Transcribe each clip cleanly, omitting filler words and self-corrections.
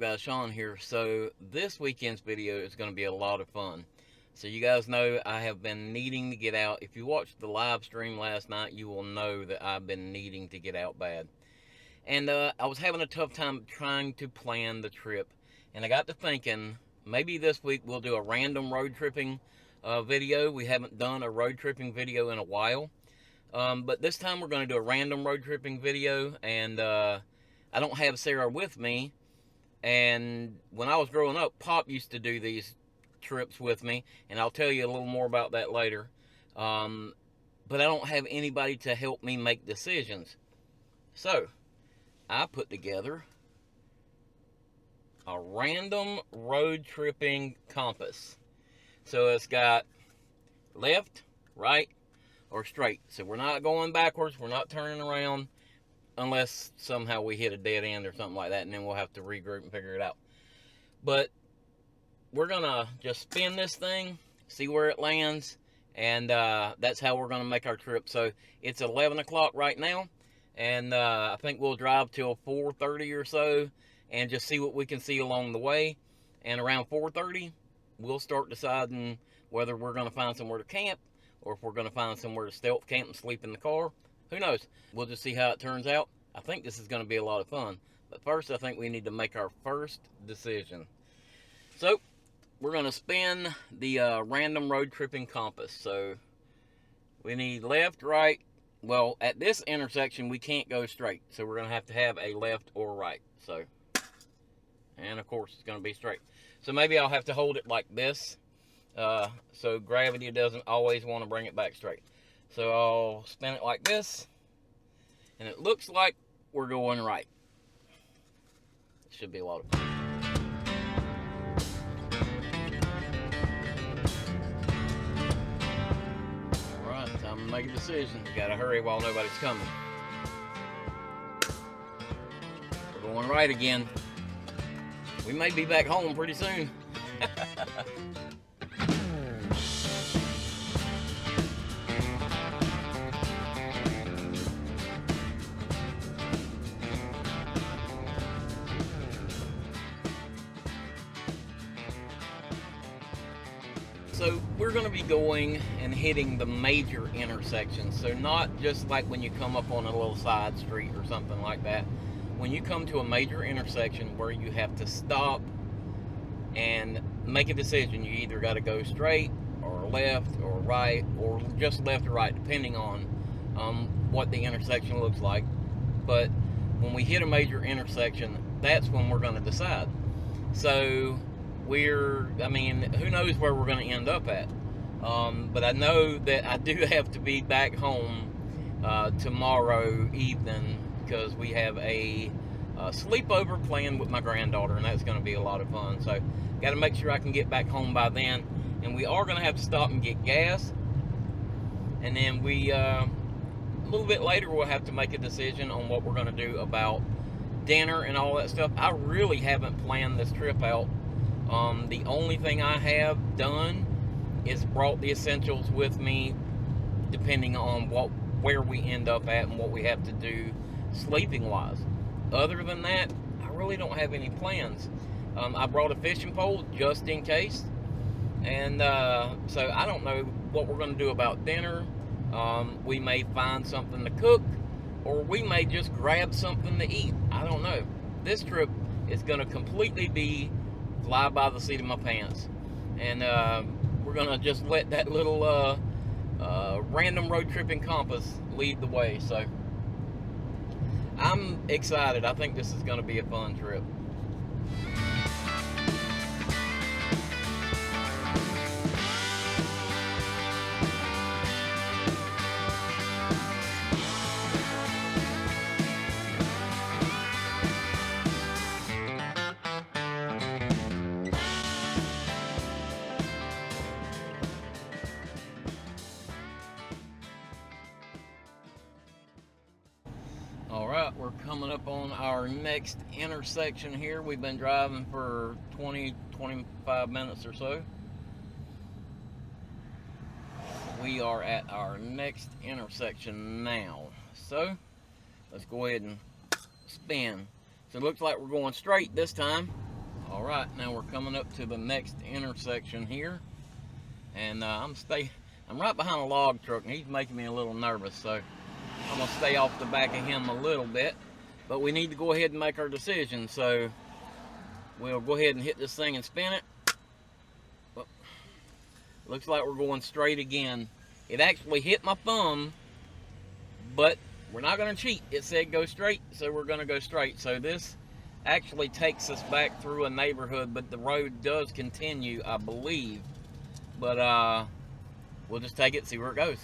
guys? Sean here. So this weekend's video is going to be a lot of fun. So you guys know I have been needing to get out. If you watched the live stream last night, you will know that I've been needing to get out bad. And I was having a tough time trying to plan the trip. And I got to thinking, maybe this week we'll do a random road tripping video. We haven't done a road tripping video in a while. But this time we're going to do a random road tripping video. And I don't have Sarah with me. And when I was growing up, Pop used to do these trips with me, and I'll tell you a little more about that later. But I don't have anybody to help me make decisions. So I put together a random road tripping compass. So it's got left, right, or straight. So we're not going backwards, we're not turning around, unless somehow we hit a dead end or something like that, and then we'll have to regroup and figure it out. But we're gonna just spin this thing, see where it lands, and that's how we're gonna make our trip. So it's 11 o'clock right now, and I think we'll drive till 4:30 or so and just see what we can see along the way. And around 4:30 we'll start deciding whether we're gonna find somewhere to camp or if we're gonna find somewhere to stealth camp and sleep in the car. Who knows? We'll just see how it turns out. I think this is going to be a lot of fun. But first, I think we need to make our first decision. So, we're going to spin the random road tripping compass. So, we need left, right. Well, at this intersection, we can't go straight. So, we're going to have a left or right. So, and of course, it's going to be straight. So, maybe I'll have to hold it like this. So, gravity doesn't always want to bring it back straight. So I'll spin it like this, and it looks like we're going right. It should be a lot of fun. Alright, time to make a decision. Gotta hurry while nobody's coming. We're going right again. We may be back home pretty soon. So we're going to be going and hitting the major intersections. So not just like when you come up on a little side street or something like that. When you come to a major intersection where you have to stop and make a decision, you either got to go straight or left or right or just left or right, depending on what the intersection looks like. But when we hit a major intersection, that's when we're going to decide. So who knows where we're going to end up at. But I know that I do have to be back home tomorrow evening because we have a sleepover planned with my granddaughter, and that's going to be a lot of fun. So got to make sure I can get back home by then. And we are going to have to stop and get gas. And then a little bit later, we'll have to make a decision on what we're going to do about dinner and all that stuff. I really haven't planned this trip out. The only thing I have done is brought the essentials with me, depending on where we end up at and what we have to do sleeping wise. Other than that, I really don't have any plans. I brought a fishing pole just in case, and so I don't know what we're going to do about dinner. We may find something to cook, or we may just grab something to eat. I don't know. This trip is going to completely be fly by the seat of my pants, and we're gonna just let that little random road tripping compass lead the way. So I'm excited. I think this is gonna be a fun trip. Alright, we're coming up on our next intersection here. We've been driving for 20-25 minutes or so. We are at our next intersection now. So, let's go ahead and spin. So it looks like we're going straight this time. All right, now we're coming up to the next intersection here, and I'm right behind a log truck, and he's making me a little nervous, so I'm gonna stay off the back of him a little bit. But we need to go ahead and make our decision, so we'll go ahead and hit this thing and spin it. Well, looks like we're going straight again. It actually hit my thumb, but we're not gonna cheat. It said go straight, so we're gonna go straight. So this actually takes us back through a neighborhood, but the road does continue, I believe. But we'll just take it, see where it goes.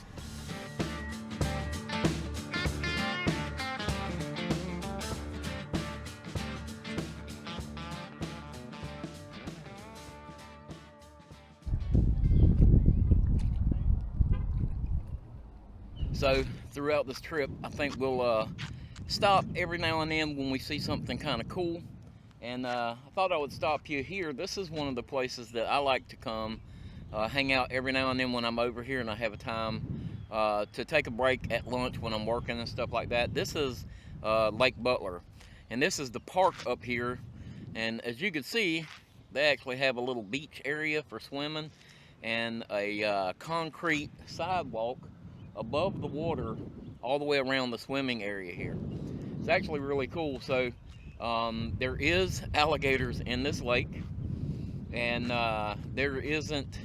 So throughout this trip, I think we'll stop every now and then when we see something kind of cool. And I thought I would stop you here. This is one of the places that I like to come hang out every now and then when I'm over here and I have a time to take a break at lunch when I'm working and stuff like that. This is Lake Butler, and this is the park up here. And as you can see, they actually have a little beach area for swimming and a concrete sidewalk above the water all the way around the swimming area here. It's actually really cool. So there is alligators in this lake, and there isn't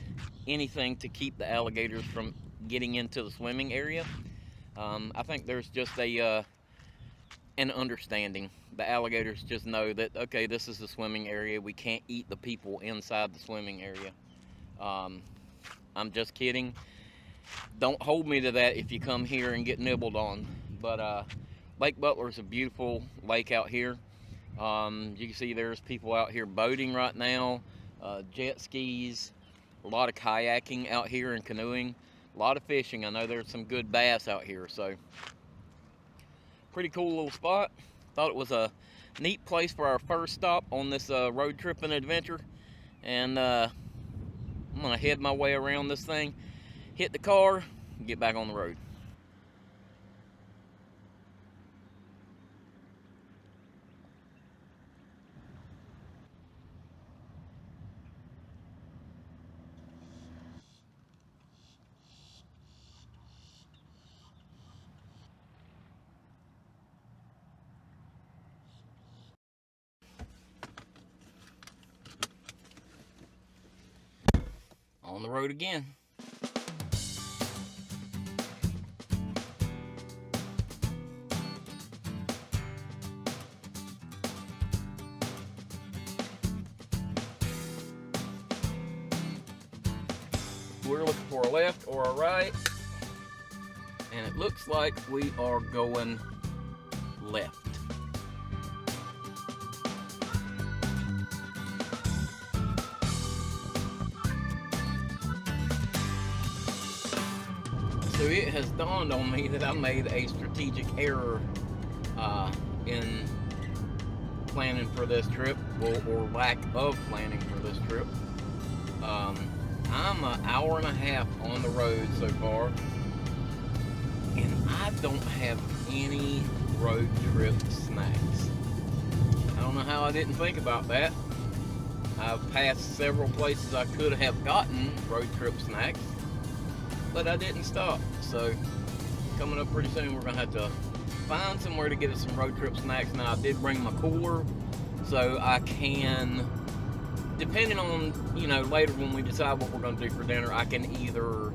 anything to keep the alligators from getting into the swimming area. I think there's just an understanding. The alligators just know that, okay, this is the swimming area. We can't eat the people inside the swimming area. I'm just kidding. Don't hold me to that if you come here and get nibbled on. But Lake Butler is a beautiful lake out here. You can see there's people out here boating right now, jet skis, a lot of kayaking out here and canoeing, a lot of fishing. I know there's some good bass out here, so pretty cool little spot. Thought it was a neat place for our first stop on this road trip and adventure. And I'm gonna head my way around this thing, hit the car, and get back on the road. On the road again. We're looking for a left or a right, and it looks like we are going left. So it has dawned on me that I made a strategic error in planning for this trip, or lack of planning for this trip. I'm an hour and a half on the road so far, and I don't have any road trip snacks. I don't know how I didn't think about that. I've passed several places I could have gotten road trip snacks, but I didn't stop. So coming up pretty soon, we're gonna have to find somewhere to get us some road trip snacks. Now I did bring my cooler, so I can, depending on, later when we decide what we're gonna do for dinner, I can either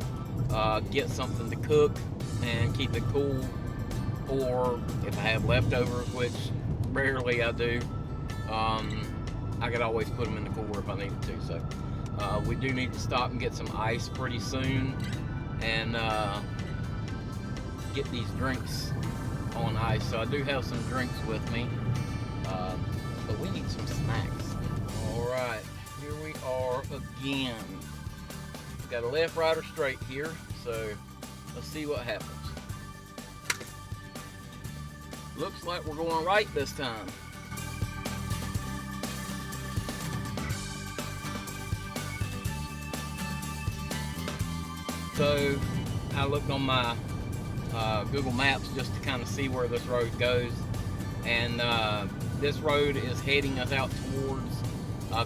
get something to cook and keep it cool, or if I have leftovers, which rarely I do, I could always put them in the cooler if I needed to. So we do need to stop and get some ice pretty soon, and get these drinks on ice. So I do have some drinks with me, but we need some snacks. All right, here we are again. We've got a left, right, or straight here, so let's see what happens. Looks like we're going right this time. So I looked on my Google Maps just to kind of see where this road goes, and this road is heading us out towards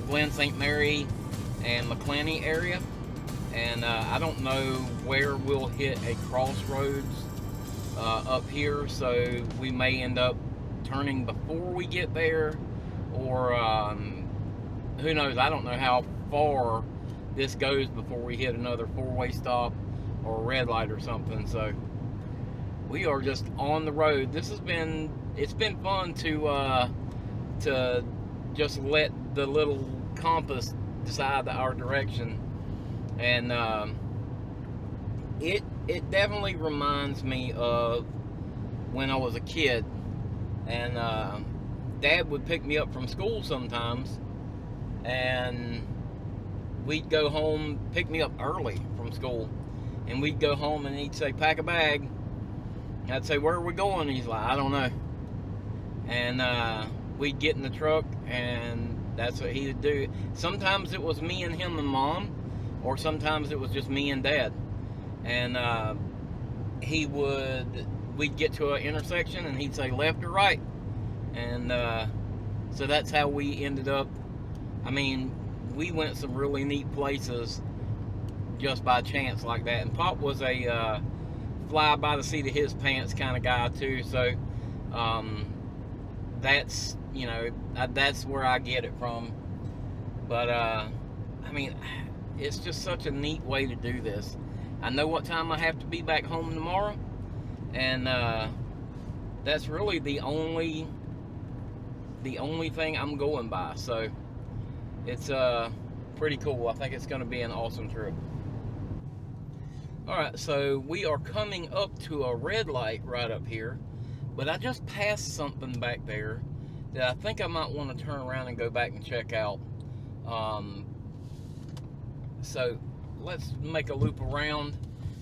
Glen St. Mary and McClanny area. And I don't know where we'll hit a crossroads up here, so we may end up turning before we get there, or who knows. I don't know how far this goes before we hit another four-way stop or a red light or something. So we are just on the road. It's been fun to just let the little compass decide our direction. And it definitely reminds me of when I was a kid, and Dad would pick me up from school sometimes, and we'd go home, pick me up early from school, and we'd go home and he'd say, pack a bag. I'd say, where are we going? And he's like, I don't know. And we'd get in the truck, and that's what he would do. Sometimes it was me and him and Mom, or sometimes it was just me and Dad. And we'd get to an intersection and he'd say left or right. And so that's how we ended up. I mean, we went some really neat places just by chance like that. And Pop was a fly by the seat of his pants kind of guy too. So that's, you know, that's where I get it from. But I mean, it's just such a neat way to do this. I know what time I have to be back home tomorrow, and that's really the only thing I'm going by. So it's pretty cool. I think it's going to be an awesome trip. All right, so we are coming up to a red light right up here, but I just passed something back there that I think I might want to turn around and go back and check out. So let's make a loop around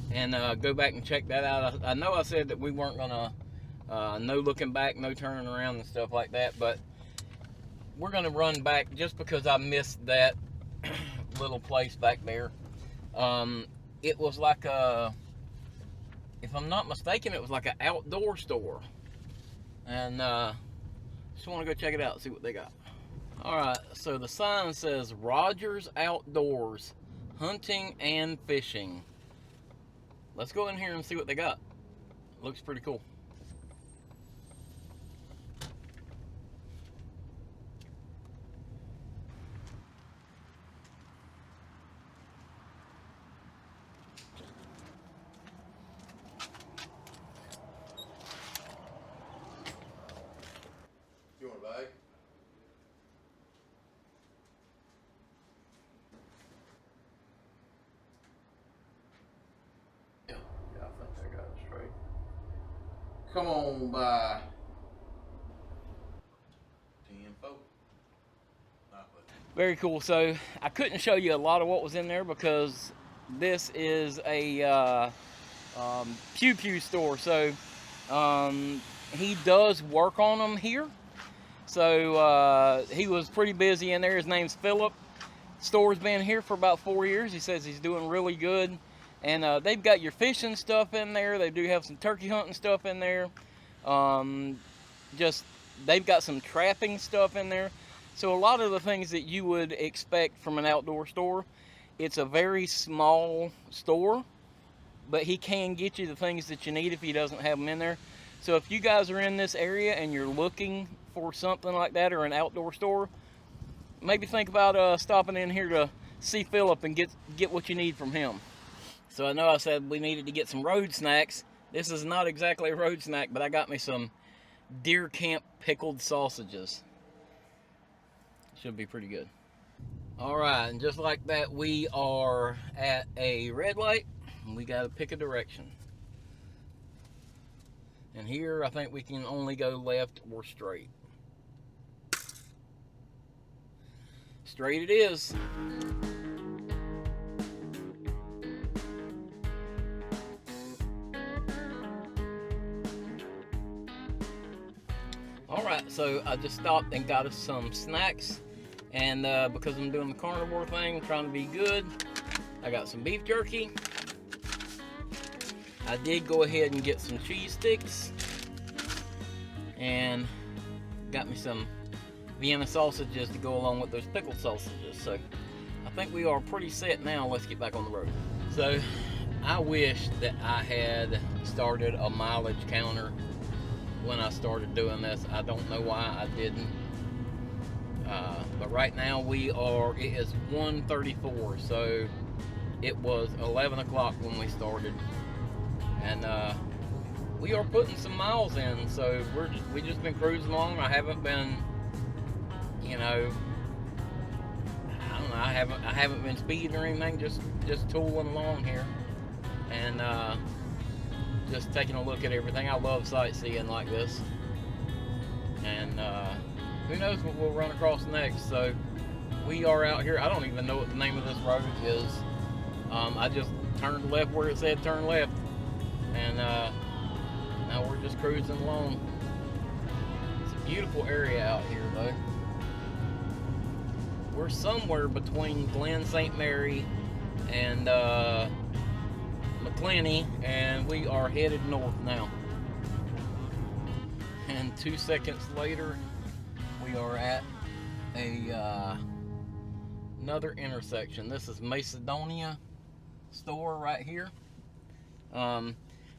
and go back and check that out. I know I said that we weren't gonna no looking back, no turning around and stuff like that, but we're gonna run back just because I missed that little place back there. It was like if I'm not mistaken, it was like an outdoor store, and just want to go check it out, see what they got. All right, so the sign says Rogers Outdoors, hunting and fishing. Let's go in here and see what they got. Looks pretty cool. You want a bag? Yeah, I think I got it straight. Come on by 10-4. Very cool. So I couldn't show you a lot of what was in there because this is a Pew Pew store. So he does work on them here. So he was pretty busy in there. His name's Philip. Store's been here for about 4 years. He says he's doing really good. And they've got your fishing stuff in there. They do have some turkey hunting stuff in there. They've got some trapping stuff in there. So a lot of the things that you would expect from an outdoor store. It's a very small store, but he can get you the things that you need if he doesn't have them in there. So if you guys are in this area and you're looking for something like that, or an outdoor store, maybe think about stopping in here to see Philip and get what you need from him. So I know I said we needed to get some road snacks. This is not exactly a road snack, but I got me some Deer Camp pickled sausages. Should be pretty good. All right, and just like that, we are at a red light, and we got to pick a direction. And here, I think we can only go left or straight. Straight it is. All right, so I just stopped and got us some snacks. And because I'm doing the carnivore thing, trying to be good, I got some beef jerky. I did go ahead and get some cheese sticks. And got me some Vienna sausages to go along with those pickled sausages. So I think we are pretty set now. Let's get back on the road. So I wish that I had started a mileage counter when I started doing this. I don't know why I didn't. But right now it is 1:34, so it was 11 o'clock when we started. And we are putting some miles in, so we just been cruising along. I haven't been, you know, I don't know, I haven't been speeding or anything, just tooling along here. And just taking a look at everything. I love sightseeing like this. And who knows what we'll run across next. So we are out here. I don't even know what the name of this road is. I just turned left where it said turn left. And now we're just cruising along. It's a beautiful area out here though. We're somewhere between Glen St. Mary and McClenny, and we are headed north now. And 2 seconds later, we are at another intersection. This is Macedonia store right here.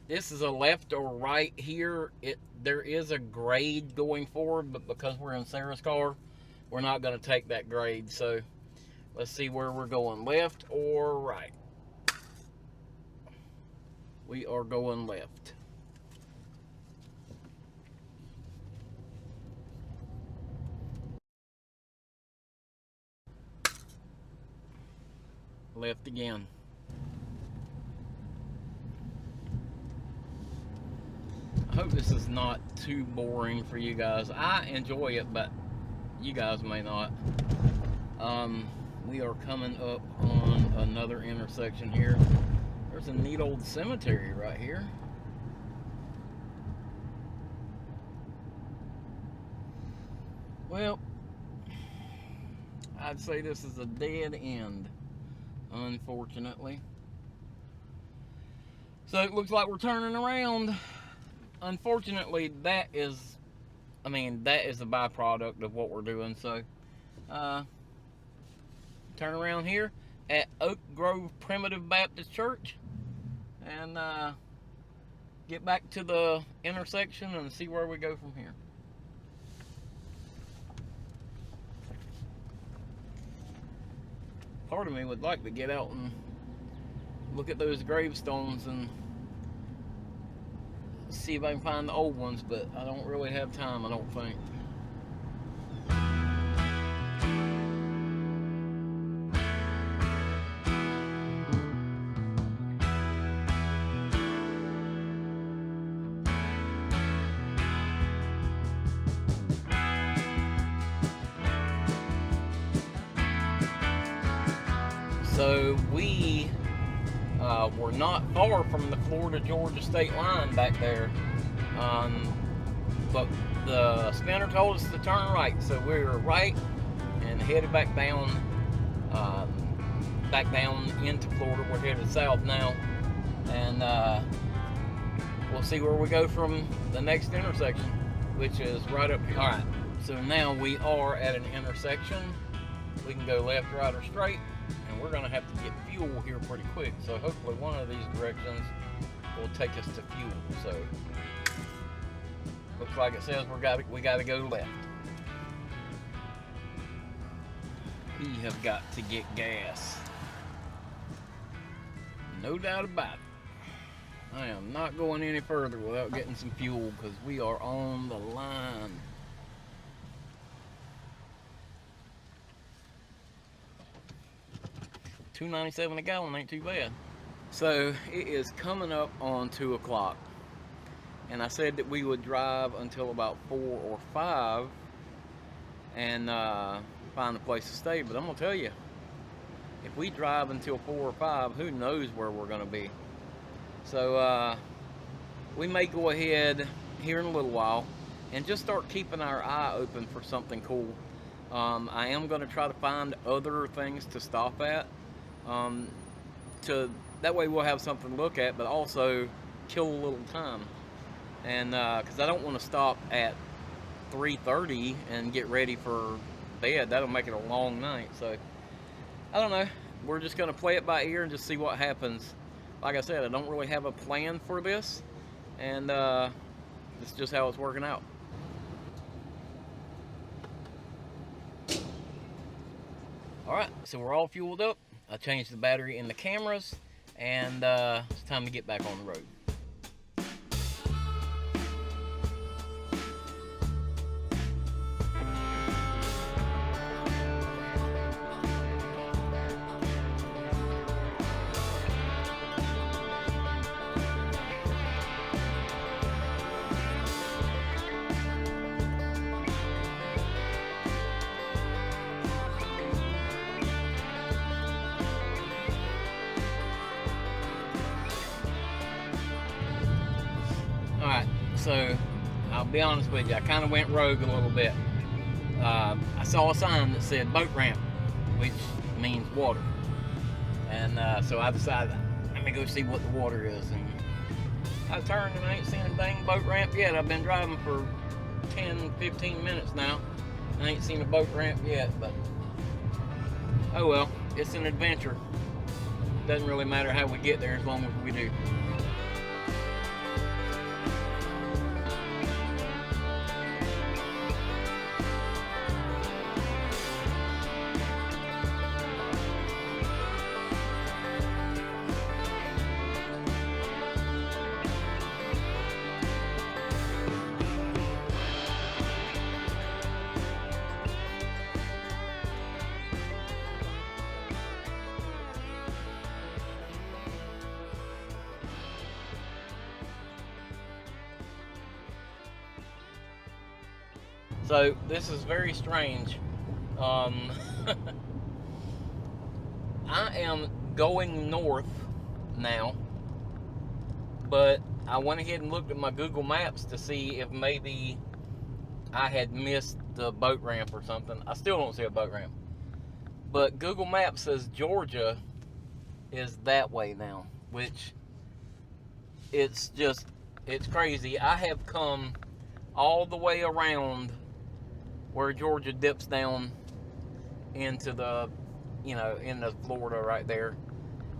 This is a left or right here. There is a grade going forward, but because we're in Sarah's car, we're not going to take that grade. So let's see where we're going, left or right. We are going left. Left again. I hope this is not too boring for you guys. I enjoy it, but you guys may not. We are coming up on another intersection here. There's a neat old cemetery right here. Well, I'd say this is a dead end, unfortunately. So it looks like we're turning around. Unfortunately, that is a byproduct of what we're doing. So, turn around here at Oak Grove Primitive Baptist Church and get back to the intersection and see where we go from here. Part of me would like to get out and look at those gravestones and see if I can find the old ones, but I don't really have time, I don't think. So we were not far from the Florida-Georgia state line back there, but the spinner told us to turn right, so we were right and headed back down into Florida. We're headed south now, and we'll see where we go from the next intersection, which is right up here. All right, so now we are at an intersection. We can go left, right, or straight. And we're going to have to get fuel here pretty quick. So hopefully one of these directions will take us to fuel. So looks like it says we got to go left. We have got to get gas. No doubt about it. I am not going any further without getting some fuel because we are on the line. $2.97 a gallon ain't too bad. So it is coming up on 2 o'clock, and I said that we would drive until about 4 or 5 and find a place to stay. But I'm gonna tell you, if we drive until 4 or 5, who knows where we're gonna be. So we may go ahead here in a little while and just start keeping our eye open for something cool. I am gonna try to find other things to stop at. That way we'll have something to look at, but also kill a little time. And because I don't want to stop at 3:30 and get ready for bed. That'll make it a long night. So I don't know. We're just gonna play it by ear and just see what happens. Like I said, I don't really have a plan for this, and it's just how it's working out. Alright, so we're all fueled up. I changed the battery in the cameras, and it's time to get back on the road. Alright, so I'll be honest with you, I kind of went rogue a little bit. I saw a sign that said boat ramp, which means water. And so I decided, let me go see what the water is. And I turned and I ain't seen a dang boat ramp yet. I've been driving for 10, 15 minutes now. I ain't seen a boat ramp yet, but oh well, it's an adventure. Doesn't really matter how we get there as long as we do. So this is very strange. I am going north now, but I went ahead and looked at my Google Maps to see if maybe I had missed the boat ramp or something. I still don't see a boat ramp, but Google Maps says Georgia is that way now, which it's crazy. I have come all the way around where Georgia dips down into the, into Florida right there.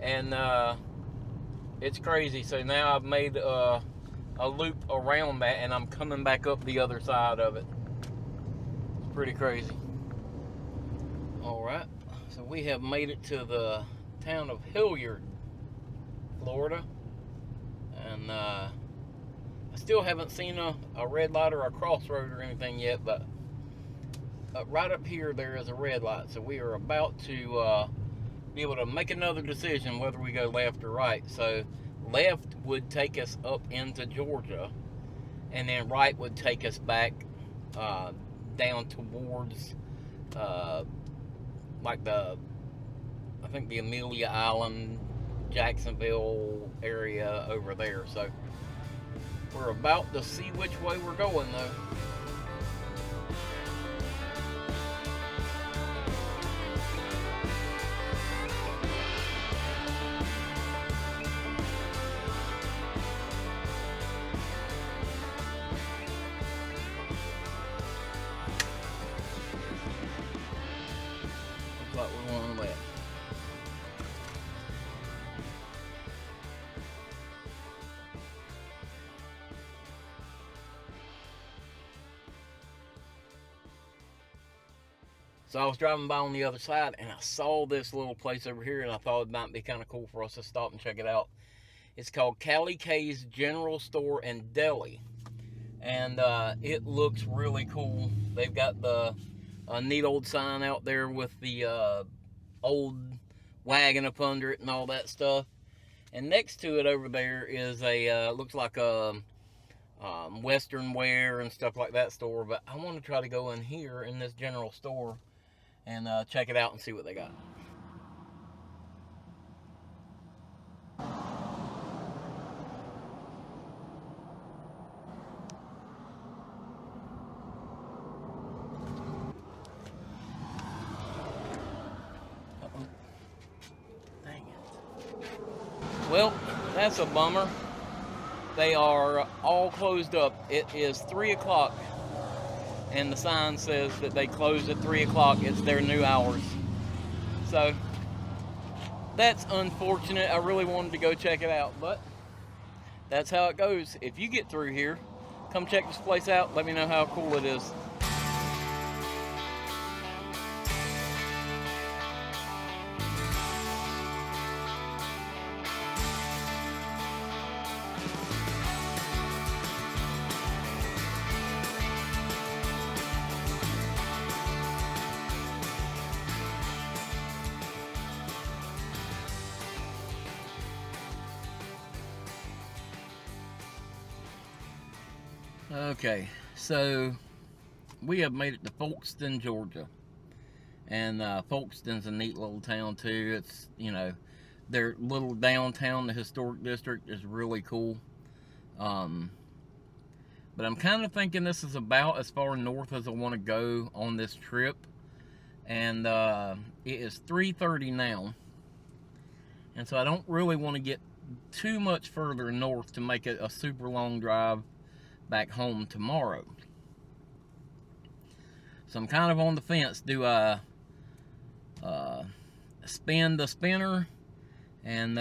And it's crazy. So now I've made a loop around that, and I'm coming back up the other side of it. It's pretty crazy. Alright, so we have made it to the town of Hilliard, Florida. And I still haven't seen a red light or a crossroad or anything yet, but right up here there is a red light, so we are about to be able to make another decision whether we go left or right. So left would take us up into Georgia, and then right would take us back down towards like I think the Amelia Island, Jacksonville area over there. So we're about to see which way we're going though. Looks like we're going left. So I was driving by on the other side, and I saw this little place over here, and I thought it might be kind of cool for us to stop and check it out. It's called Callie K's General Store and Deli, and it looks really cool. They've got the neat old sign out there with the old wagon up under it and all that stuff. And next to it over there is a looks like a Western wear and stuff like that store. But I want to try to go in here in this general store and check it out and see what they got. Dang it. Well, that's a bummer. They are all closed up. It is 3 o'clock and the sign says that they close at 3 o'clock. It's their new hours. So that's unfortunate. I really wanted to go check it out, but that's how it goes. If you get through here, come check this place out. Let me know how cool it is. Okay, so we have made it to Folkestone, Georgia. And Folkestone's a neat little town too. It's, you know, their little downtown, the historic district, is really cool. But I'm kind of thinking this is about as far north as I want to go on this trip. And it is 3:30 now. And so I don't really want to get too much further north to make it a super long drive back home tomorrow. So I'm kind of on the fence. Do I spin the spinner and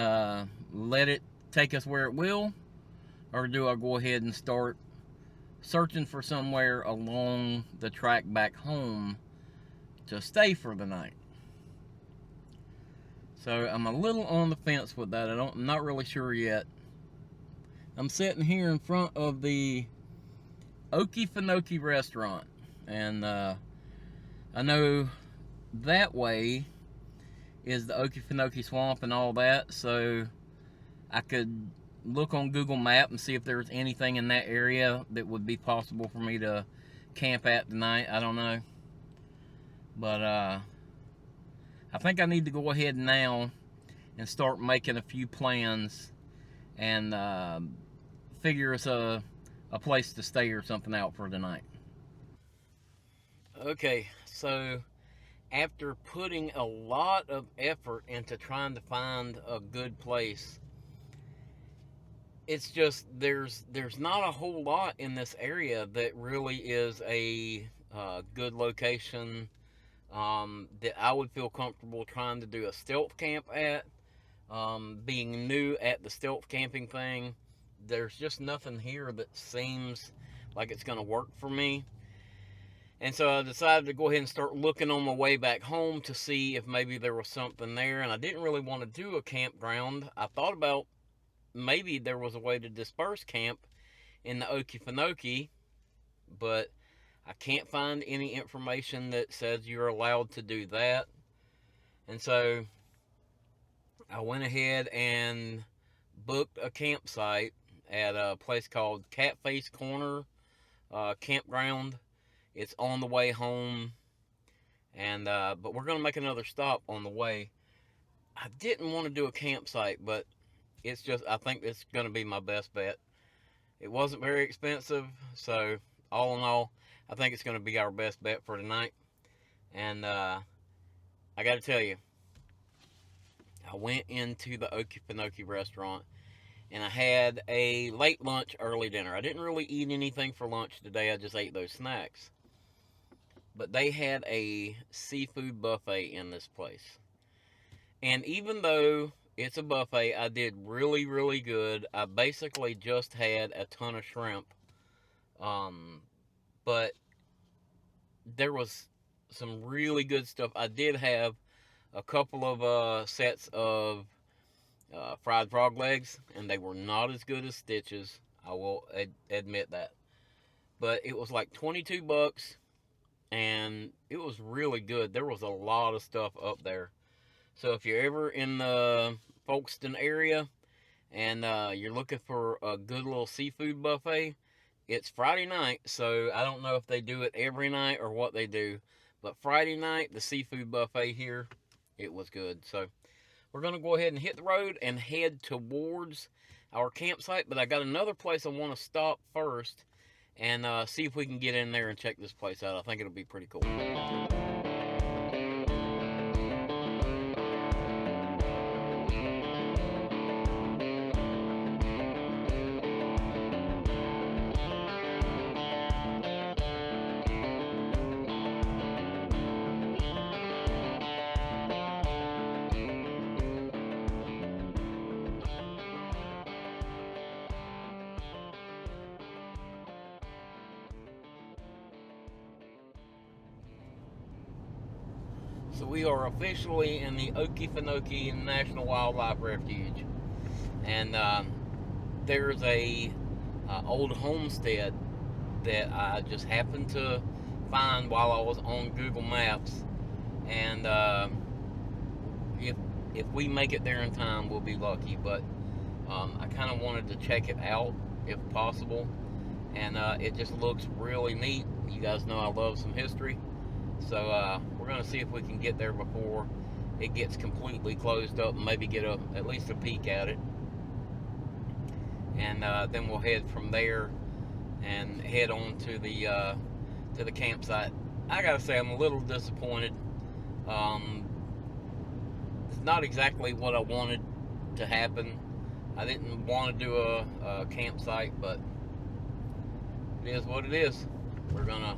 let it take us where it will, or do I go ahead and start searching for somewhere along the track back home to stay for the night? So I'm a little on the fence with that. I'm not really sure yet. I'm sitting here in front of the Okefenokee restaurant, and I know that way is the Okefenokee swamp and all that, so I could look on Google Map and see if there's anything in that area that would be possible for me to camp at tonight. I don't know, but I think I need to go ahead now and start making a few plans and figure us a place to stay or something out for tonight. Okay, so after putting a lot of effort into trying to find a good place, it's just there's not a whole lot in this area that really is a good location that I would feel comfortable trying to do a stealth camp at. Being new at the stealth camping thing, there's just nothing here that seems like it's going to work for me. And so I decided to go ahead and start looking on my way back home to see if maybe there was something there. And I didn't really want to do a campground. I thought about maybe there was a way to disperse camp in the Okefenokee, but I can't find any information that says you're allowed to do that. And so I went ahead and booked a campsite at a place called Catface Corner Campground. It's on the way home, and but we're gonna make another stop on the way. I didn't want to do a campsite, but it's just, I think it's gonna be my best bet. It wasn't very expensive, so all in all, I think it's gonna be our best bet for tonight. And I gotta tell you, I went into the Okefenokee restaurant and I had a late lunch, early dinner. I didn't really eat anything for lunch today. I just ate those snacks. But they had a seafood buffet in this place. And even though it's a buffet, I did really, really good. I basically just had a ton of shrimp. But there was some really good stuff. I did have a couple of sets of fried frog legs, and they were not as good as Stitch's. I will admit that. But it was like $22, and it was really good. There was a lot of stuff up there. So if you're ever in the Folkestone area and you're looking for a good little seafood buffet, it's Friday night, so I don't know if they do it every night or what they do. But Friday night, the seafood buffet here, it was good. So we're going to go ahead and hit the road and head towards our campsite. But I got another place I want to stop first and see if we can get in there and check this place out. I think it'll be pretty cool. So we are officially in the Okefenokee National Wildlife Refuge, and there's a old homestead that I just happened to find while I was on Google Maps, and if we make it there in time, we'll be lucky. But I kind of wanted to check it out if possible, and it just looks really neat. You guys know I love some history, so we're gonna see if we can get there before it gets completely closed up, and maybe get at least a peek at it, and then we'll head from there and head on to the campsite. I gotta say, I'm a little disappointed. It's not exactly what I wanted to happen. I didn't want to do a campsite, but it is what it is. We're gonna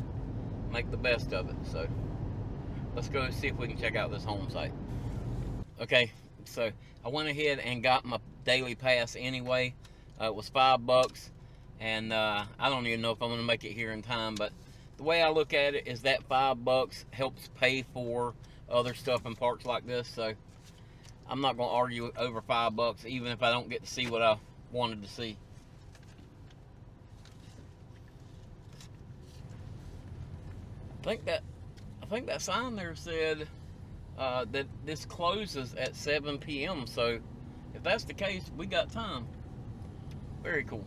make the best of it. So let's go see if we can check out this home site. Okay, so I went ahead and got my daily pass anyway. It was $5, and I don't even know if I'm gonna make it here in time, but the way I look at it is that $5 helps pay for other stuff in parks like this. So I'm not gonna argue over $5, even if I don't get to see what I wanted to see. I think that sign there said that this closes at 7 p.m. So if that's the case, we got time. Very cool.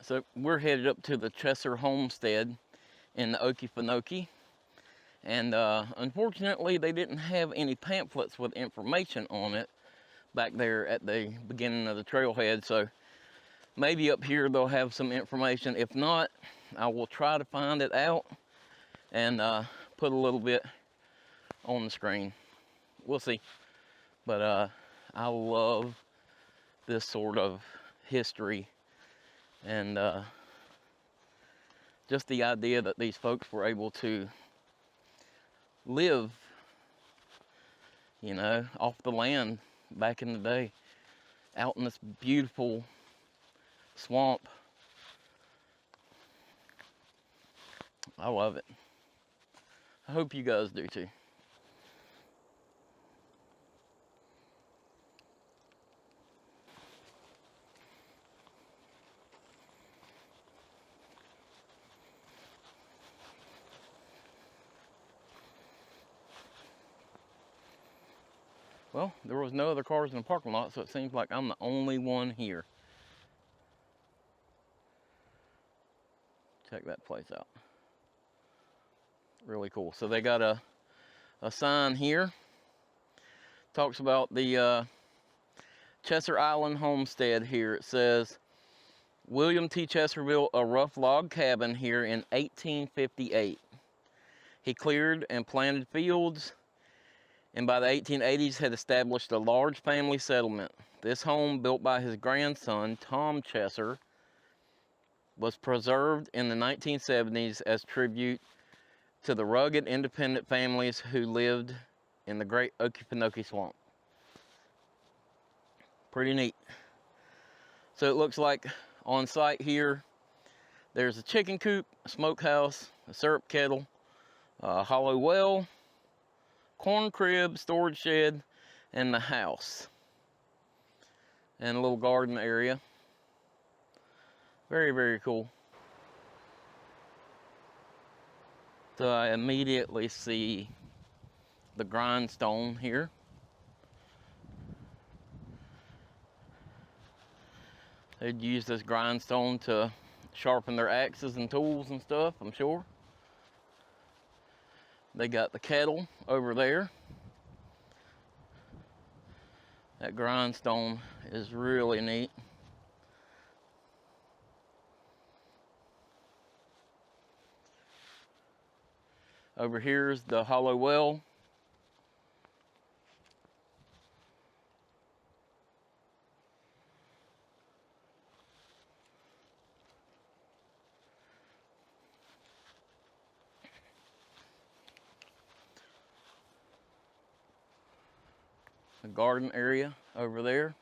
So we're headed up to the Chesser Homestead in the Okefenokee, and unfortunately they didn't have any pamphlets with information on it back there at the beginning of the trailhead. So maybe up here they'll have some information. If not, I will try to find it out and put a little bit on the screen. We'll see. But I love this sort of history, and just the idea that these folks were able to live, you know, off the land back in the day, out in this beautiful swamp. I love it. I hope you guys do too. Well, there was no other cars in the parking lot, so it seems like I'm the only one here. Check that place out. Really cool. So they got a sign here. Talks about the Chesser Island Homestead here. It says, William T. Chesser built a rough log cabin here in 1858. He cleared and planted fields, and by the 1880s had established a large family settlement. This home, built by his grandson, Tom Chesser, was preserved in the 1970s as tribute to the rugged, independent families who lived in the great Okefenokee Swamp. Pretty neat. So it looks like on site here, there's a chicken coop, a smokehouse, a syrup kettle, a hollow well, corn crib, storage shed, and the house, and a little garden area. Very, very cool. So I immediately see the grindstone here. They'd use this grindstone to sharpen their axes and tools and stuff, I'm sure. They got the kettle over there. That grindstone is really neat. Over here is the hollow well. The garden area over there.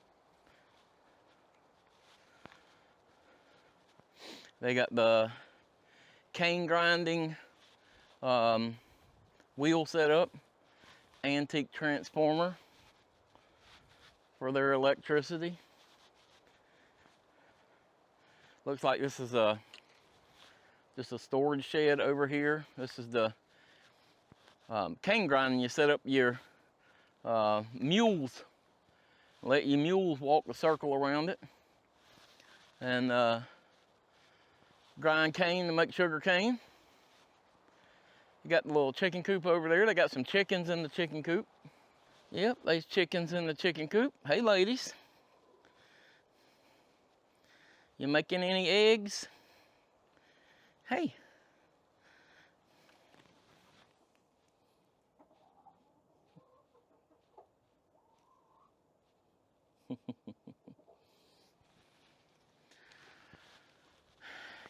They got the cane grinding wheel set up, antique transformer for their electricity. Looks like this is just a storage shed over here. This is the cane grinding. You set up your mules, let your mules walk the circle around it, and grind cane to make sugar cane. You got the little chicken coop over there. They got some chickens in the chicken coop. Yep, there's chickens in the chicken coop. Hey ladies, you making any eggs? Hey.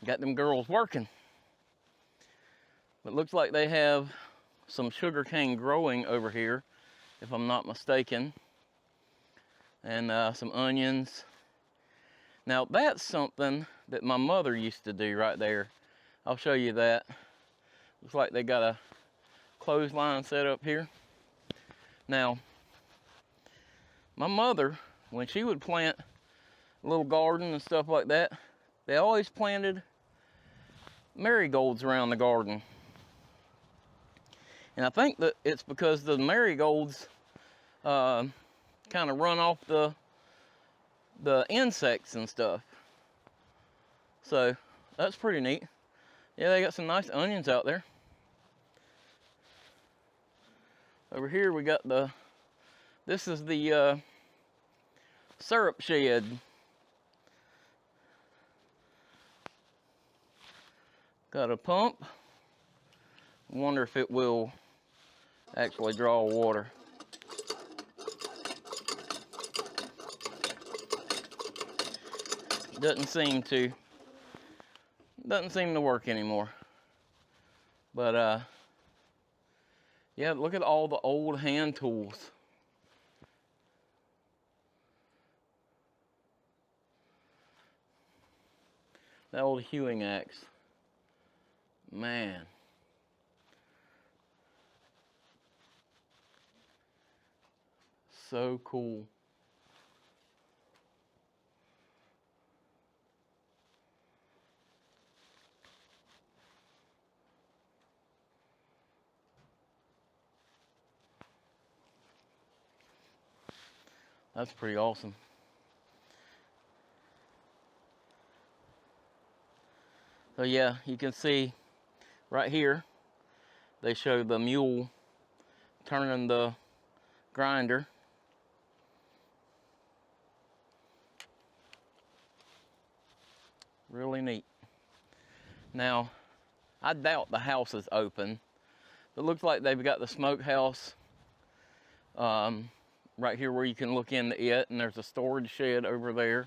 Got them girls working. But looks like they have some sugar cane growing over here, if I'm not mistaken. And some onions. Now that's something that my mother used to do right there. I'll show you that. Looks like they got a clothesline set up here. Now, my mother, when she would plant a little garden and stuff like that, they always planted marigolds around the garden. And I think that it's because the marigolds kind of run off the insects and stuff. So that's pretty neat. Yeah, they got some nice onions out there. Over here we got this is the syrup shed. Got a pump. Wonder if it will actually draw water. Doesn't seem to work anymore. But yeah, look at all the old hand tools. That old hewing axe. Man. So cool. That's pretty awesome. So yeah, you can see right here, they show the mule turning the grinder. Really neat. Now, I doubt the house is open. It looks like they've got the smokehouse right here where you can look into it, and there's a storage shed over there.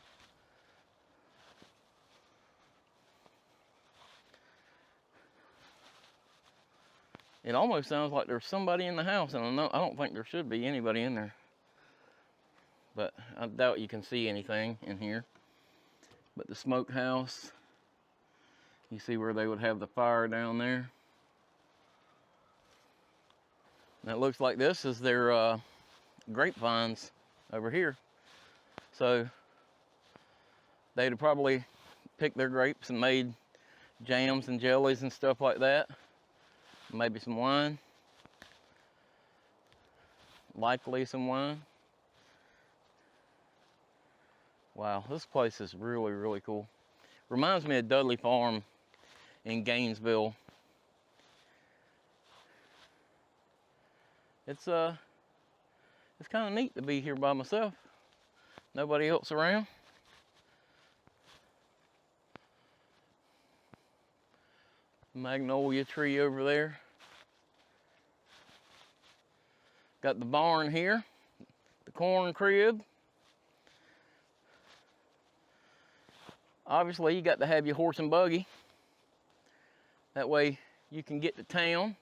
It almost sounds like there's somebody in the house, and I don't think there should be anybody in there. But I doubt you can see anything in here. But the smokehouse, you see where they would have the fire down there. And it looks like this is their grapevines over here. So they'd have probably picked their grapes and made jams and jellies and stuff like that. Maybe some wine. Likely some wine. Wow, this place is really, really cool. Reminds me of Dudley Farm in Gainesville. It's kind of neat to be here by myself. Nobody else around. Magnolia tree over there. Got the barn here, the corn crib. Obviously, you got to have your horse and buggy. That way you can get to town.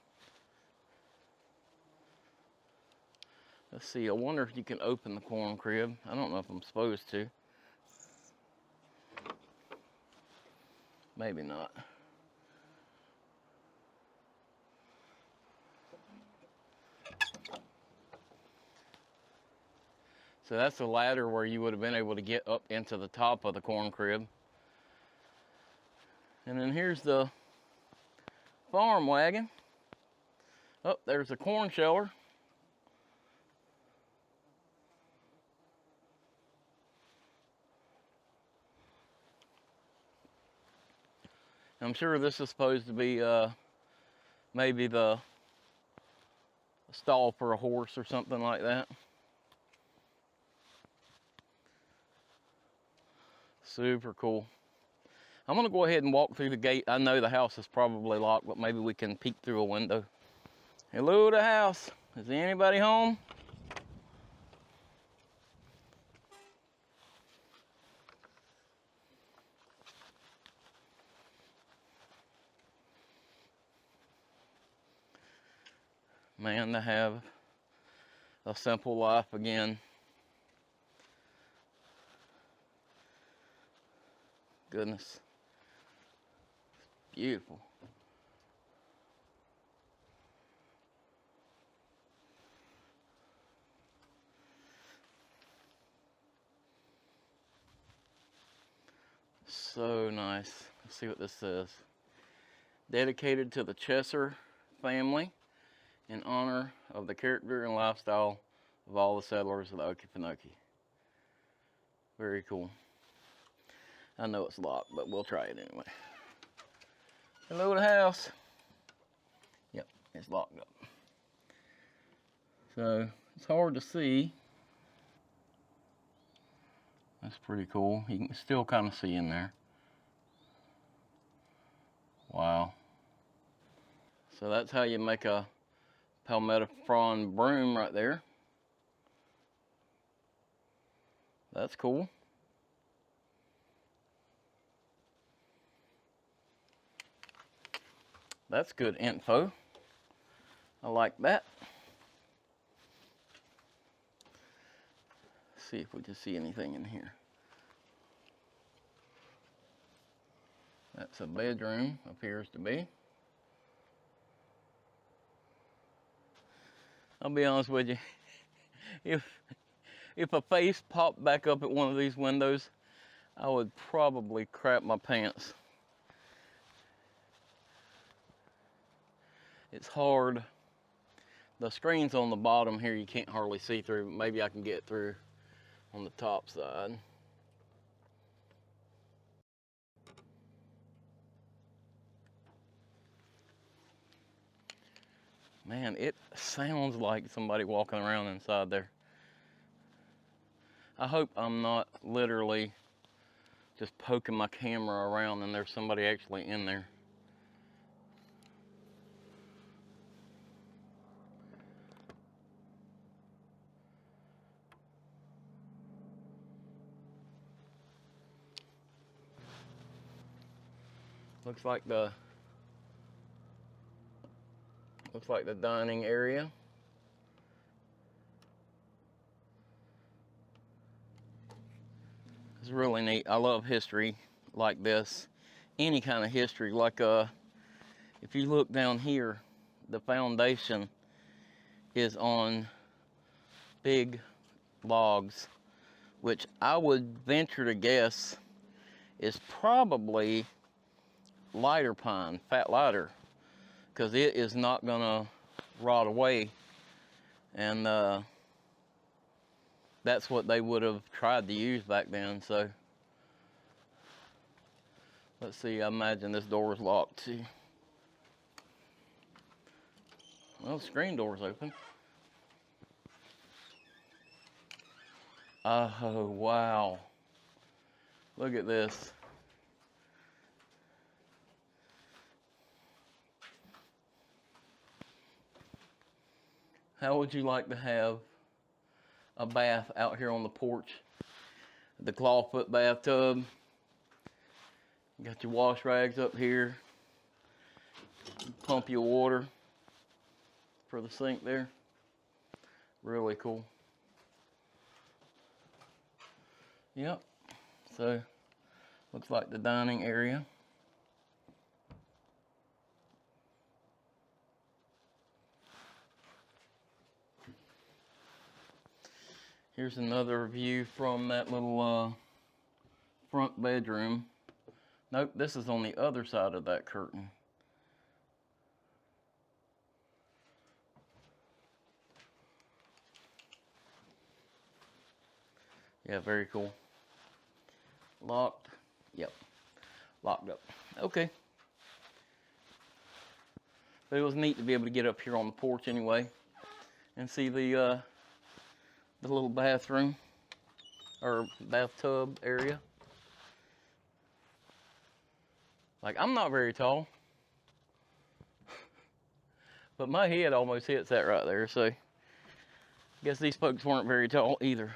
Let's see, I wonder if you can open the corn crib. I don't know if I'm supposed to. Maybe not. So that's the ladder where you would have been able to get up into the top of the corn crib. And then here's the farm wagon. Oh, there's the corn sheller. I'm sure this is supposed to be maybe the stall for a horse or something like that. Super cool. I'm gonna go ahead and walk through the gate. I know the house is probably locked, but maybe we can peek through a window. Hello to the house. Is anybody home? Man, to have a simple life again. Goodness. It's beautiful. So nice. Let's see what this says. Dedicated to the Chesser family in honor of the character and lifestyle of all the settlers of the Okefenokee. Very cool. I know it's locked, but we'll try it anyway. Hello to the house. Yep, it's locked up. So it's hard to see. That's pretty cool. You can still kind of see in there. Wow. So that's how you make a palmetto frond broom right there. That's cool. That's good info. I like that. Let's see if we can see anything in here. That's a bedroom, appears to be. I'll be honest with you. If a face popped back up at one of these windows, I would probably crap my pants. It's hard. The screen's on the bottom here, you can't hardly see through, but maybe I can get through on the top side. Man, it sounds like somebody walking around inside there. I hope I'm not literally just poking my camera around and there's somebody actually in there. Looks like the dining area. It's really neat. I love history like this. Any kind of history. Like if you look down here, the foundation is on big logs, which I would venture to guess is probably lighter pine, fat lighter, because it is not gonna rot away. And that's what they would have tried to use back then. So let's see, I imagine this door is locked too. Well, the screen door's open. Oh, wow. Look at this. how would you like to have a bath out here on the porch? The clawfoot bathtub. You got your wash rags up here. Pump your water for the sink there. Really cool. Yep. So, looks like the dining area. Here's another view from that little front bedroom. Nope, this is on the other side of that curtain. Yeah, very cool. Locked. Yep. Locked up. Okay. But it was neat to be able to get up here on the porch anyway and see the little bathroom or bathtub area. Like, I'm not very tall, but my head almost hits that right there, so I guess these folks weren't very tall either.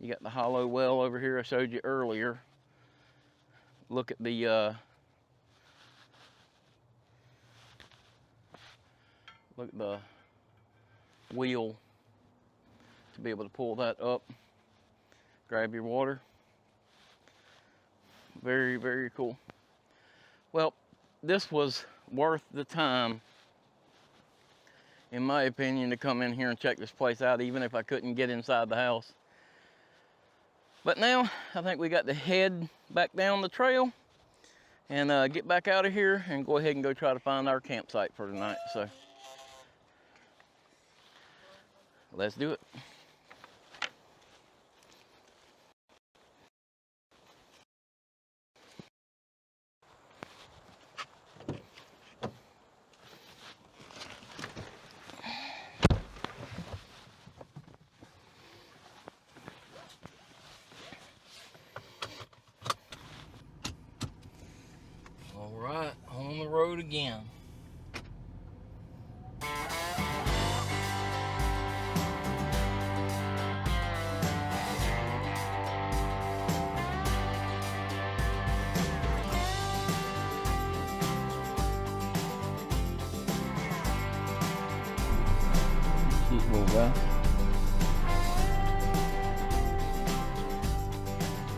You got the hollow well over here I showed you earlier. Look at the wheel to be able to pull that up, grab your water. Very, very cool. Well, this was worth the time, in my opinion, to come in here and check this place out, even if I couldn't get inside the house. But now, I think we got to head back down the trail and get back out of here and go ahead and go try to find our campsite for tonight. So, let's do it. All right, on the road again. Cute little guy.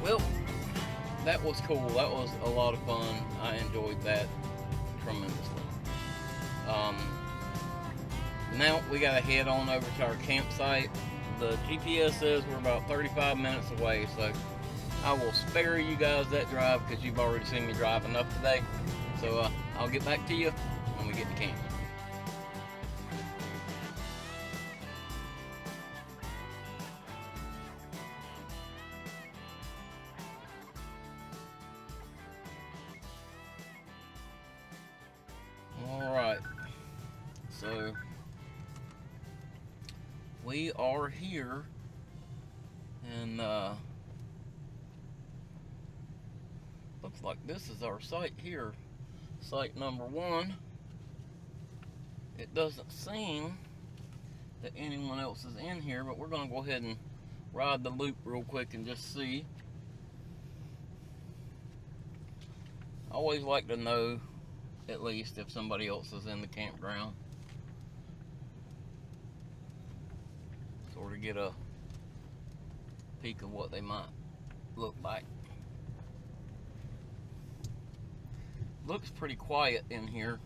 Well, that was cool. That was a lot of fun. I enjoyed that tremendously. Now we gotta head on over to our campsite. The GPS says we're about 35 minutes away, so I will spare you guys that drive because you've already seen me drive enough today. So I'll get back to you when we get to camp. Alright, so we are here, and looks like this is our site here, site number 1. It doesn't seem that anyone else is in here, but we're going to go ahead and ride the loop real quick and just see. I always like to know at least if somebody else is in the campground, sort of get a peek of what they might look like. Looks pretty quiet in here.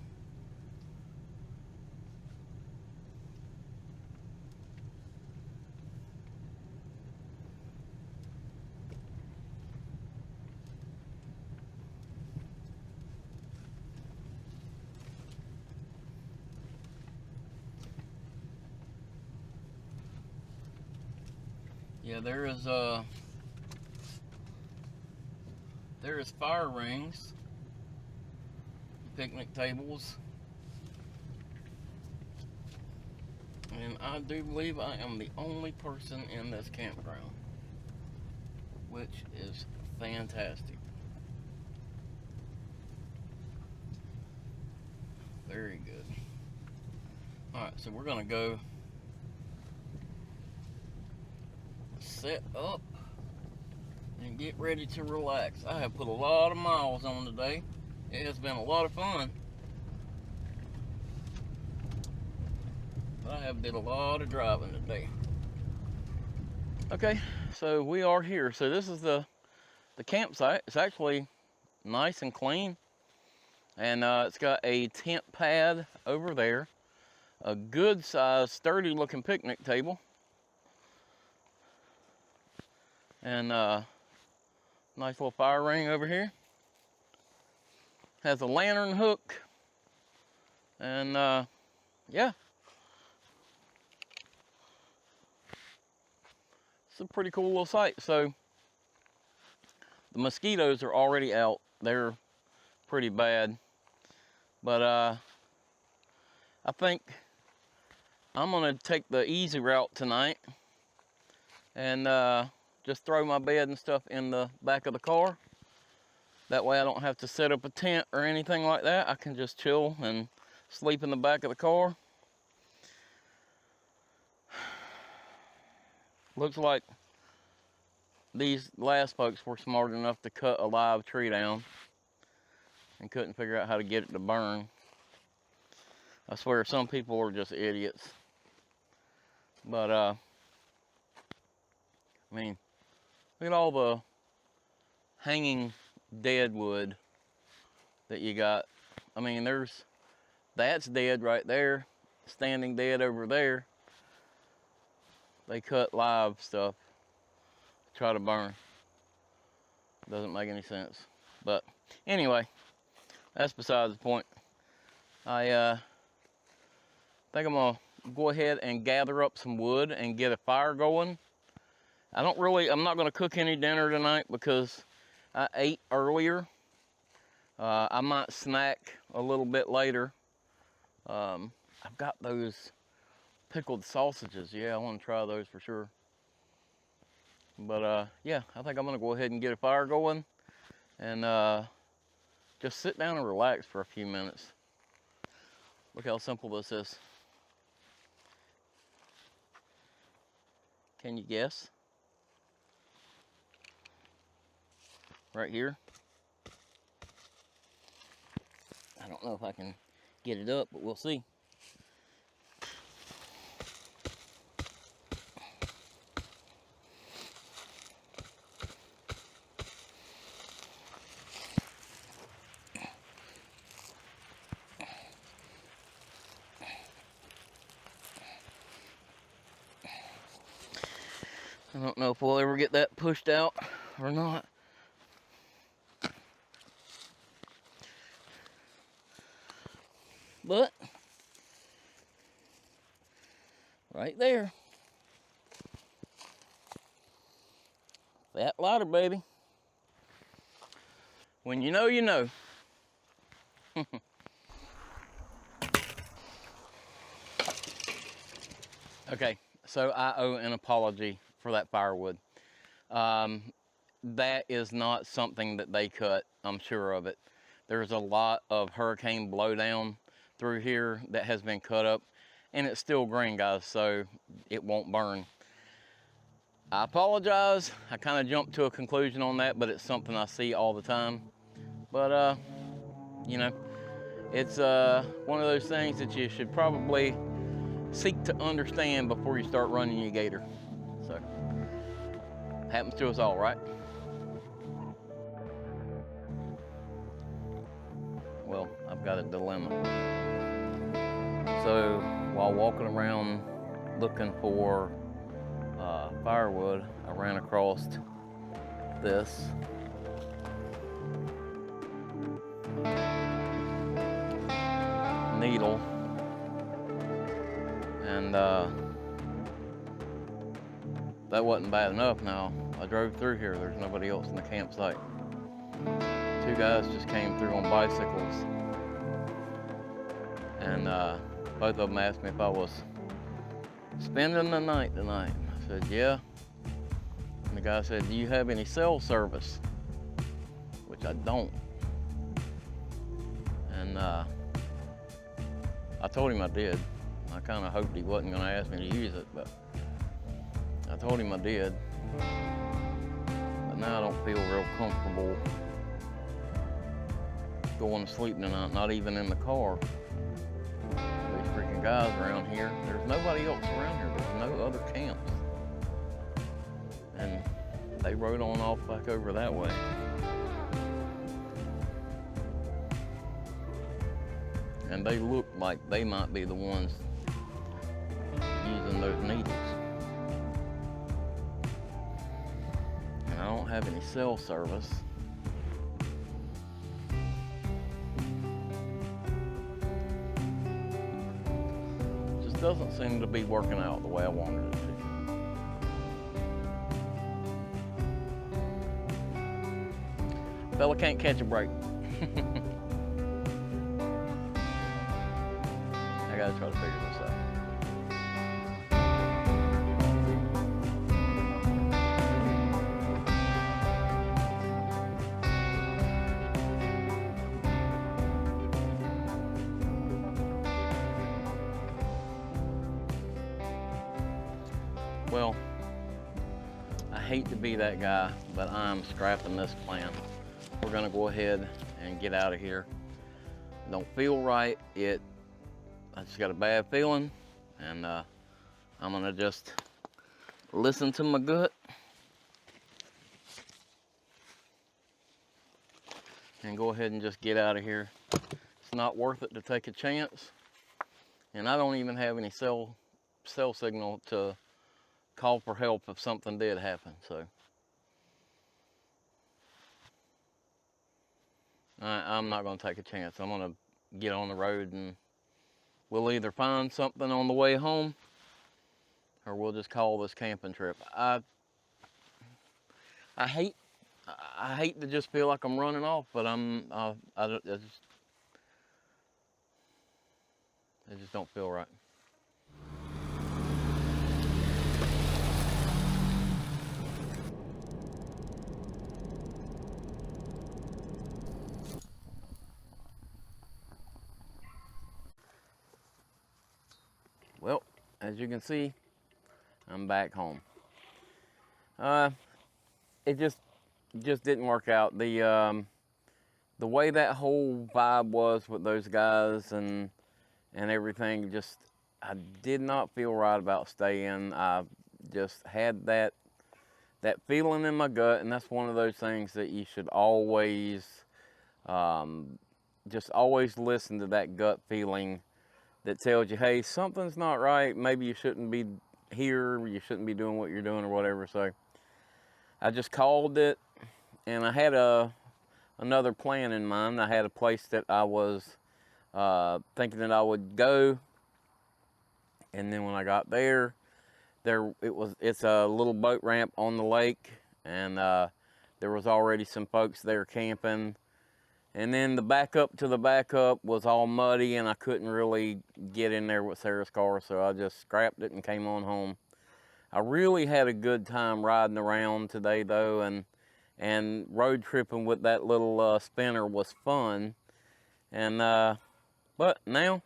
Yeah, there is fire rings, picnic tables, and I do believe I am the only person in this campground, which is fantastic. Very good. Alright, so we're gonna go set up and get ready to relax. I have put a lot of miles on today. It has been a lot of fun. But I have did a lot of driving today. Okay, so we are here. So this is the campsite. It's actually nice and clean. And it's got a tent pad over there. A good sized, sturdy looking picnic table. And nice little fire ring over here. Has a lantern hook. And yeah. It's a pretty cool little site. So the mosquitoes are already out. They're pretty bad. But I think I'm gonna take the easy route tonight and just throw my bed and stuff in the back of the car. That way I don't have to set up a tent or anything like that. I can just chill and sleep in the back of the car. Looks like these last folks were smart enough to cut a live tree down and couldn't figure out how to get it to burn. I swear some people are just idiots. But I mean, look at all the hanging dead wood that you got. I mean, that's dead right there, standing dead over there. They cut live stuff to try to burn. Doesn't make any sense. But anyway, that's besides the point. I think I'm gonna go ahead and gather up some wood and get a fire going. I'm not gonna cook any dinner tonight because I ate earlier. I might snack a little bit later. I've got those pickled sausages. Yeah, I want to try those for sure. But yeah, I think I'm gonna go ahead and get a fire going and just sit down and relax for a few minutes. Look how simple this is. Can you guess? Right here. I don't know if I can get it up, but we'll see. I don't know if we'll ever get that pushed out or not. But right there, that lighter, baby. When you know, you know. Okay, so I owe an apology for that firewood. That is not something that they cut, I'm sure of it. There's a lot of hurricane blowdown through here that has been cut up, and it's still green, guys, so it won't burn. I apologize. I kind of jumped to a conclusion on that, but it's something I see all the time. But you know, it's one of those things that you should probably seek to understand before you start running your gator. So happens to us all, right? Well, I've got a dilemma. So while walking around looking for firewood, I ran across this. Needle. And that wasn't bad enough. Now I drove through here, there's nobody else in the campsite. Two guys just came through on bicycles, and both of them asked me if I was spending the night tonight. I said, yeah. And the guy said, do you have any cell service? Which I don't. And I told him I did. I kind of hoped he wasn't going to ask me to use it, but I told him I did. But now I don't feel real comfortable going to sleep tonight, not even in the car. These freaking guys around here, there's nobody else around here. There's no other camps. And they rode on off back over that way. And they look like they might be the ones using those needles. And I don't have any cell service. Just doesn't seem to be working out the way I wanted it to. Fella can't catch a break. I gotta try to figure this out. Well, I hate to be that guy, but I'm scrapping this plan. We're gonna go ahead and get out of here. Don't feel right. I just got a bad feeling, and I'm gonna just listen to my gut and go ahead and just get out of here. It's not worth it to take a chance, and I don't even have any cell signal to call for help if something did happen. So I'm not gonna take a chance. I'm gonna get on the road, and we'll either find something on the way home, or we'll just call this camping trip. I hate to just feel like I'm running off, but I just don't feel right. Well, as you can see, I'm back home. It just didn't work out. The way that whole vibe was with those guys and everything, I did not feel right about staying. I just had that feeling in my gut, and that's one of those things that you should always just always listen to that gut feeling that tells you, hey, something's not right. Maybe you shouldn't be here. You shouldn't be doing what you're doing or whatever. So I just called it, and I had another plan in mind. I had a place that I was thinking that I would go, and then when I got there, it's a little boat ramp on the lake, and there was already some folks there camping. And then the backup to the backup was all muddy, and I couldn't really get in there with Sarah's car, so I just scrapped it and came on home. I really had a good time riding around today, though, and road tripping with that little spinner was fun. And but now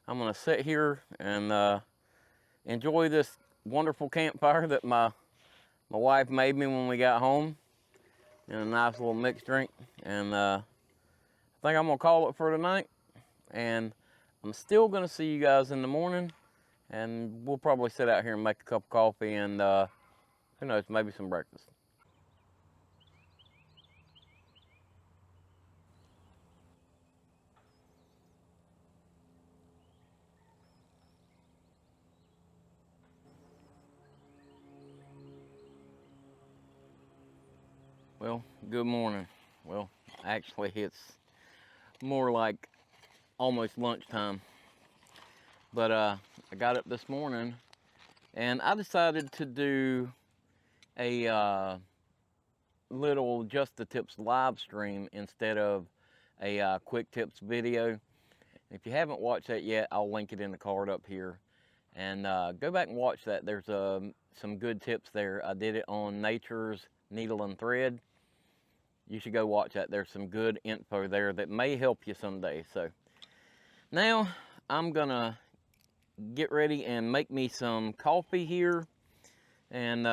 I'm gonna sit here and enjoy this wonderful campfire that my wife made me when we got home, and a nice little mixed drink. And I think I'm gonna call it for tonight, and I'm still gonna see you guys in the morning, and we'll probably sit out here and make a cup of coffee and who knows, maybe some breakfast. Well, good morning. Well, actually it's more like almost lunchtime. But I got up this morning and I decided to do a little Just the Tips live stream instead of a quick tips video. If you haven't watched that yet, I'll link it in the card up here. And go back and watch that. There's some good tips there. I did it on Nature's Needle and Thread. You should go watch that. There's some good info there that may help you someday. So now I'm gonna get ready and make me some coffee here. And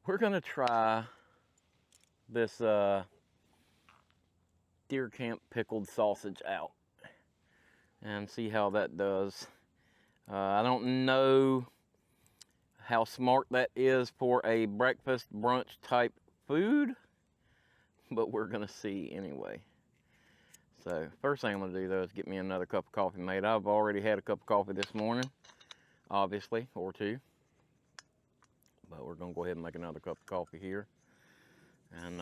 we're gonna try this deer camp pickled sausage out and see how that does. I don't know how smart that is for a breakfast brunch type food, but we're gonna see anyway. So first thing I'm gonna do though is get me another cup of coffee made. I've already had a cup of coffee this morning, obviously, or two. But we're gonna go ahead and make another cup of coffee here. And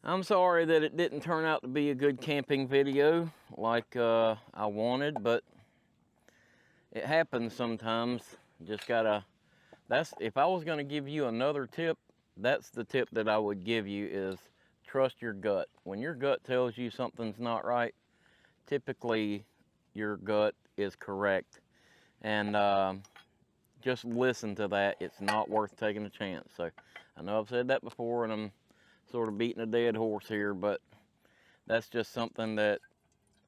I'm sorry that it didn't turn out to be a good camping video like I wanted, but it happens sometimes. Just gotta, if I was gonna give you another tip, that's the tip that I would give you, is trust your gut. When your gut tells you something's not right, typically your gut is correct. And just listen to that. It's not worth taking a chance. So I know I've said that before and I'm sort of beating a dead horse here, but that's just something that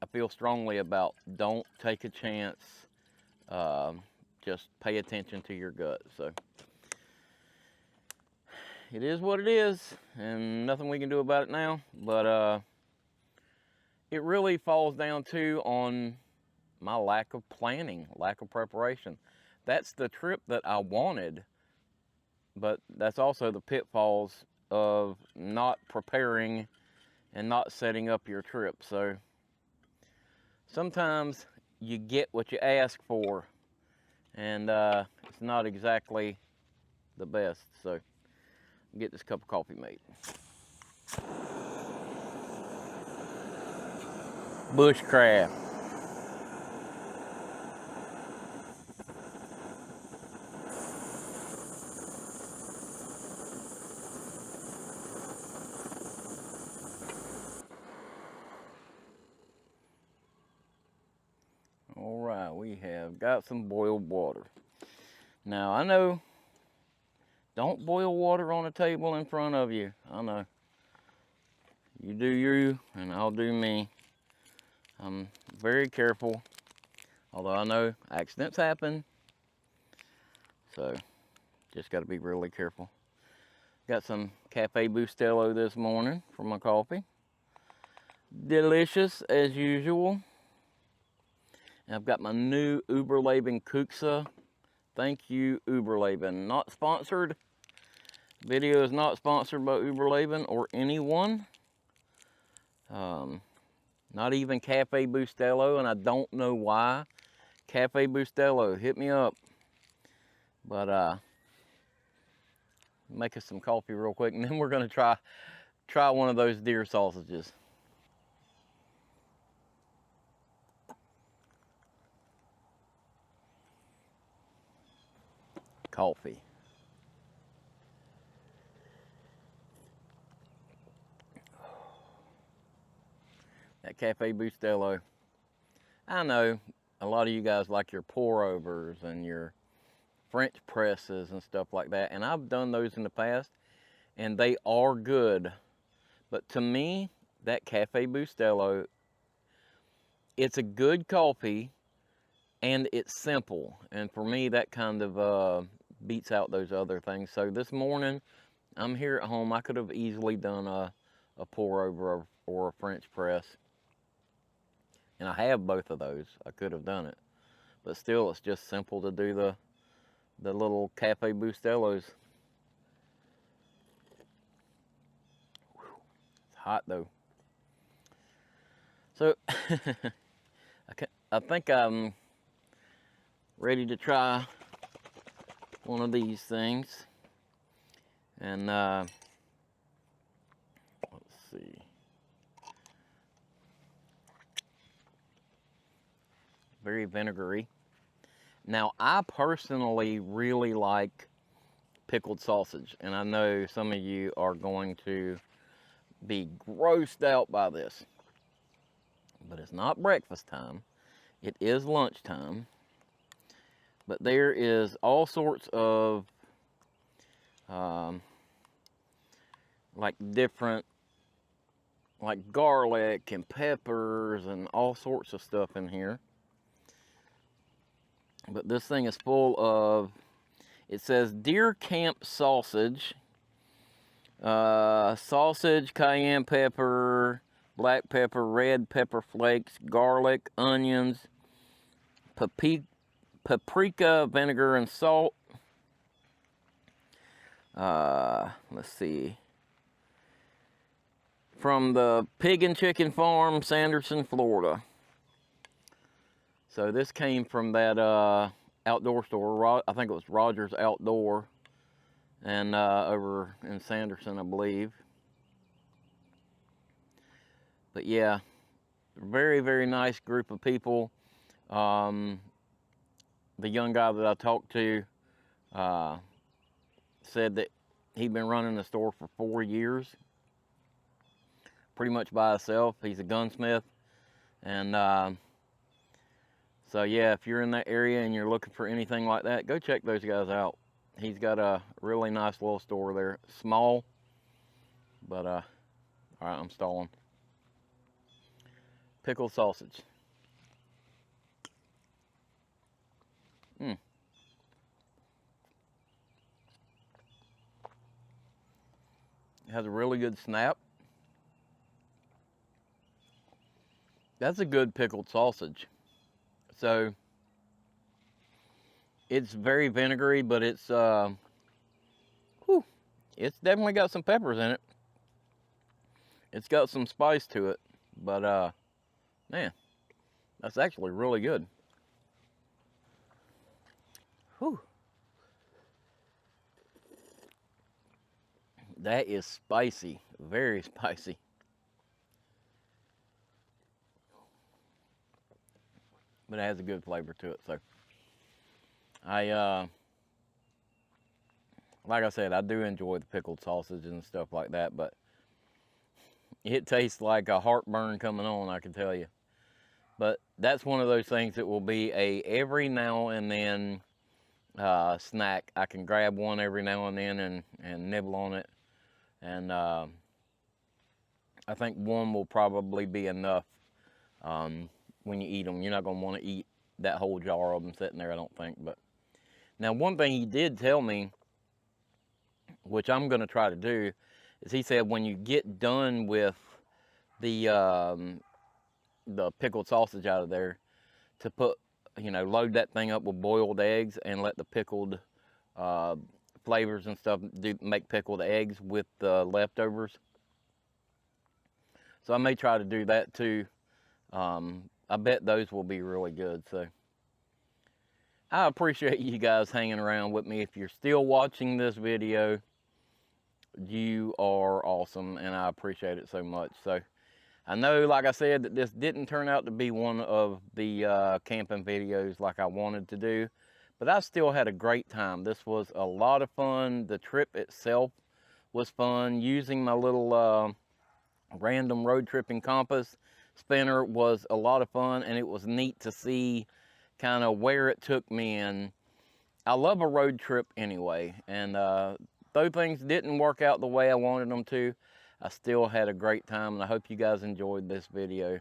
I feel strongly about. Don't take a chance. Just pay attention to your gut. So it is what it is, and nothing we can do about it now. But it really falls down to on my lack of planning, lack of preparation. That's the trip that I wanted, but that's also the pitfalls of not preparing and not setting up your trip. So sometimes you get what you ask for, and it's not exactly the best. So get this cup of coffee made. Bushcraft. All right, we have got some boiled water. Now I know, don't boil water on a table in front of you. I know. You do you, and I'll do me. I'm very careful, although I know accidents happen. So, just got to be really careful. Got some Cafe Bustelo this morning for my coffee. Delicious as usual. And I've got my new Uberleben Kuksa. Thank you, Uberleben. Not sponsored. Video is not sponsored by Uberleben or anyone. Not even Cafe Bustelo, and I don't know why. Cafe Bustelo, hit me up. But make us some coffee real quick, and then we're gonna try one of those deer sausages. Coffee. That Cafe Bustelo. I know a lot of you guys like your pour overs and your French presses and stuff like that, and I've done those in the past and they are good, but to me that Cafe Bustelo, it's a good coffee and it's simple, and for me that kind of beats out those other things. So this morning I'm here at home. I could have easily done a pour over or a French press, and I have both of those. I could have done it, but still it's just simple to do the little Cafe Bustelos. It's hot though. So I think I'm ready to try one of these things. And let's see. Very vinegary. Now, I personally really like pickled sausage, and I know some of you are going to be grossed out by this, but it's not breakfast time. It is lunchtime, but there is all sorts of like different, like garlic and peppers and all sorts of stuff in here. But this thing is full of, it says deer camp sausage, sausage, cayenne pepper, black pepper, red pepper flakes, garlic, onions, paprika, vinegar, and salt. Let's see. From the Pig and Chicken Farm, Sanderson, Florida. So this came from that outdoor store. I think it was Rogers Outdoor, and over in Sanderson, I believe. But yeah, very, very nice group of people. The young guy that I talked to said that he'd been running the store for 4 years, pretty much by himself. He's a gunsmith, and so yeah, if you're in that area and you're looking for anything like that, go check those guys out. He's got a really nice little store there. Small, but all right, I'm stalling. Pickled sausage. It has a really good snap. That's a good pickled sausage. So it's very vinegary, but it's it's definitely got some peppers in it. It's got some spice to it, but man, that's actually really good. Whew. That is spicy, very spicy. But it has a good flavor to it. So like I said, I do enjoy the pickled sausage and stuff like that, but it tastes like a heartburn coming on, I can tell you. But that's one of those things that will be a every now and then snack. I can grab one every now and then and nibble on it. And I think one will probably be enough when you eat them. You're not going to want to eat that whole jar of them sitting there, I don't think. But now, one thing he did tell me, which I'm going to try to do, is he said when you get done with the pickled sausage out of there, to put, load that thing up with boiled eggs and let the pickled flavors and stuff make pickled eggs with the leftovers. So I may try to do that too. I bet those will be really good. So I appreciate you guys hanging around with me. If you're still watching this video, you are awesome, and I appreciate it so much. So I know, like I said, that this didn't turn out to be one of the camping videos like I wanted to do, but I still had a great time. This was a lot of fun. The trip itself was fun. Using my little random road tripping compass spinner was a lot of fun, and it was neat to see kind of where it took me. And I love a road trip anyway, and though things didn't work out the way I wanted them to, I still had a great time, and I hope you guys enjoyed this video.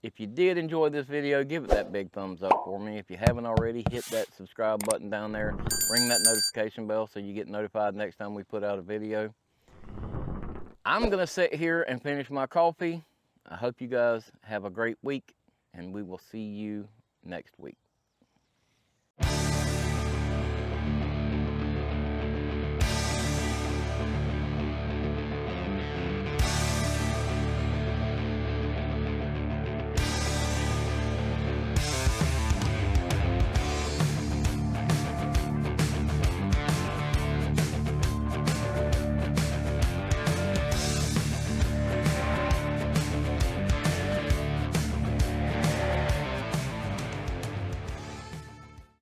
If you did enjoy this video, give it that big thumbs up for me. If you haven't already, hit that subscribe button down there. Ring that notification bell so you get notified next time we put out a video. I'm going to sit here and finish my coffee. I hope you guys have a great week, and we will see you next week.